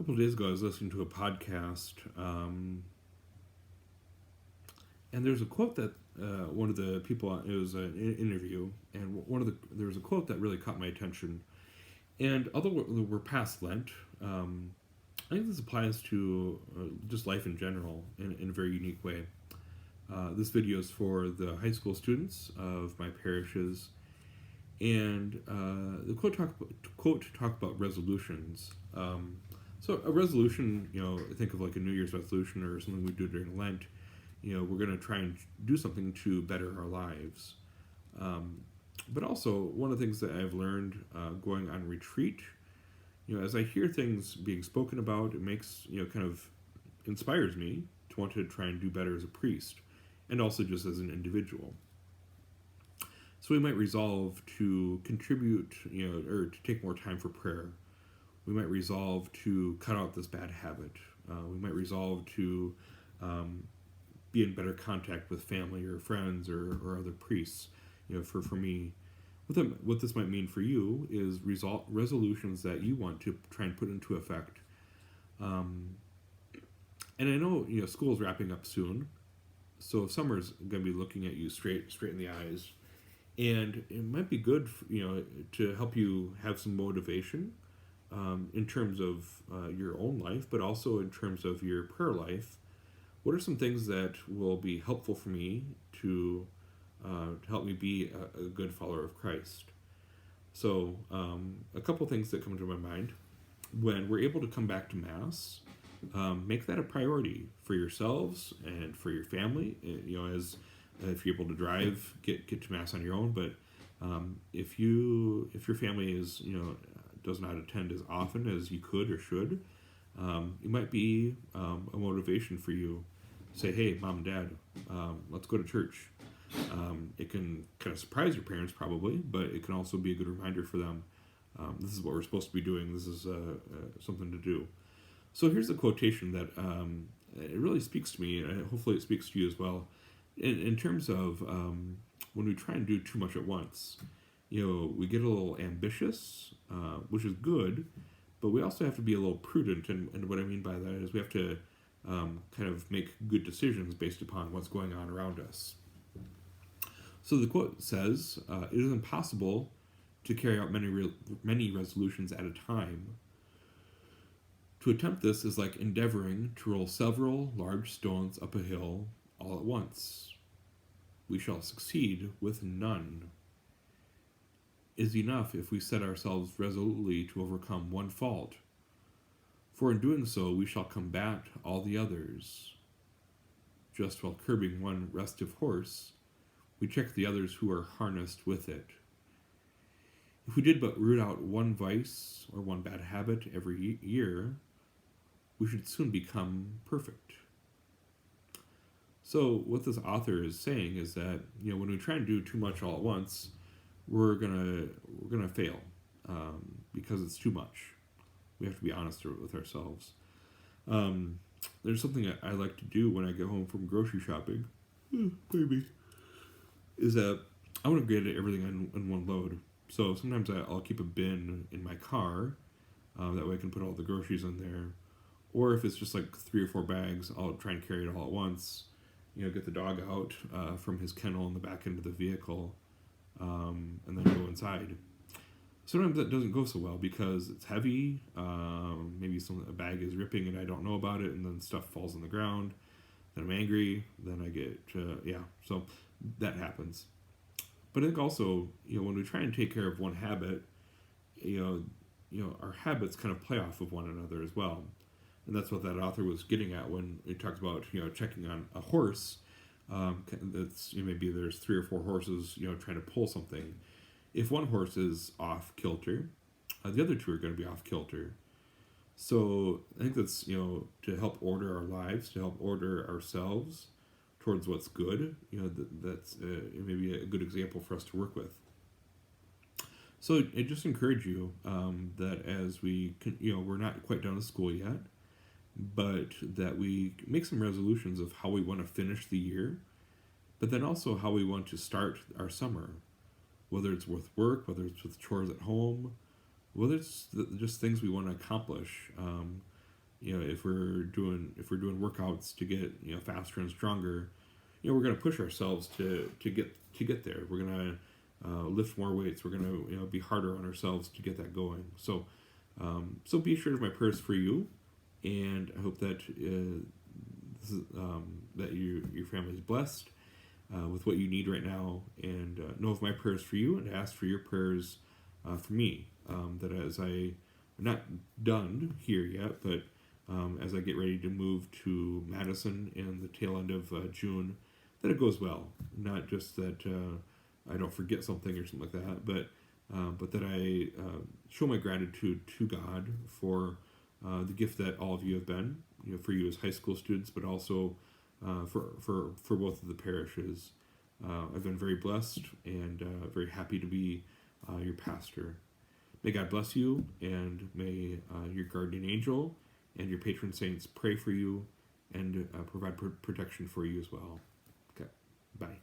couple of days ago, I was listening to a podcast, and there's a quote that one of the people, it was an interview, and there was a quote that really caught my attention. And although we're past Lent, I think this applies to just life in general in a very unique way. This video is for the high school students of my parishes, and the quote talk about resolutions. So a resolution, think of like a New Year's resolution or something we do during Lent. We're going to try and do something to better our lives. But also, one of the things that I've learned going on retreat, as I hear things being spoken about, it makes, kind of inspires me to want to try and do better as a priest and also just as an individual. So we might resolve to contribute, or to take more time for prayer. We might resolve to cut out this bad habit. We might resolve to be in better contact with family or friends or other priests. For me, what this might mean for you is resolutions that you want to try and put into effect. And I know school's wrapping up soon, so summer's going to be looking at you straight in the eyes, and it might be good to help you have some motivation in terms of your own life, but also in terms of your prayer life. What are some things that will be helpful for me to help me be a good follower of Christ? So a couple things that come to my mind. When we're able to come back to Mass, make that a priority for yourselves and for your family. As if you're able to drive, get to Mass on your own. But if your family is does not attend as often as you could or should, it might be a motivation for you. Say, hey, Mom and Dad, let's go to church. It can kind of surprise your parents probably, but it can also be a good reminder for them. This is what we're supposed to be doing. This is something to do. So here's a quotation that it really speaks to me, and hopefully it speaks to you as well. In terms of when we try and do too much at once, we get a little ambitious, which is good, but we also have to be a little prudent. And what I mean by that is we have to kind of make good decisions based upon what's going on around us. So the quote says, "It is impossible to carry out many resolutions at a time. To attempt this is like endeavoring to roll several large stones up a hill all at once. We shall succeed with none. It is enough if we set ourselves resolutely to overcome one fault, for in doing so we shall combat all the others. Just while curbing one restive horse, we check the others who are harnessed with it. If we did but root out one vice or one bad habit every year, we should soon become perfect." So what this author is saying is that when we try and do too much all at once, we're gonna fail because it's too much. We have to be honest with ourselves. There's something I like to do when I get home from grocery shopping, maybe, is that I want to get everything in one load. So sometimes I'll keep a bin in my car, that way I can put all the groceries in there. Or if it's just like 3 or 4 bags, I'll try and carry it all at once. Get the dog out from his kennel in the back end of the vehicle, and then go inside. Sometimes that doesn't go so well because it's heavy. Maybe a bag is ripping and I don't know about it, and then stuff falls on the ground. Then I'm angry. Then I get So that happens. But I think also when we try and take care of one habit, our habits kind of play off of one another as well. And that's what that author was getting at when he talked about checking on a horse. That's maybe there's 3 or 4 horses trying to pull something. If one horse is off kilter, the other 2 are going to be off kilter. So I think that's to help order our lives, to help order ourselves towards what's good. That's maybe a good example for us to work with. So I just encourage you that as we can, we're not quite done with school yet, but that we make some resolutions of how we want to finish the year, but then also how we want to start our summer, whether it's with work, whether it's with chores at home, whether it's just things we want to accomplish. if we're doing workouts to get faster and stronger, we're going to push ourselves to get there. We're going to lift more weights. We're going to be harder on ourselves to get that going. So be assured of my prayers for you, and I hope that that your family is blessed with what you need right now, and know of my prayers for you, and ask for your prayers for me. That as I'm not done here yet, but as I get ready to move to Madison in the tail end of June, that it goes well. Not just that I don't forget something or something like that, but that I show my gratitude to God for the gift that all of you have been, for you as high school students, but also for both of the parishes. I've been very blessed and very happy to be your pastor. May God bless you, and may your guardian angel and your patron saints pray for you and provide protection for you as well. Okay, bye.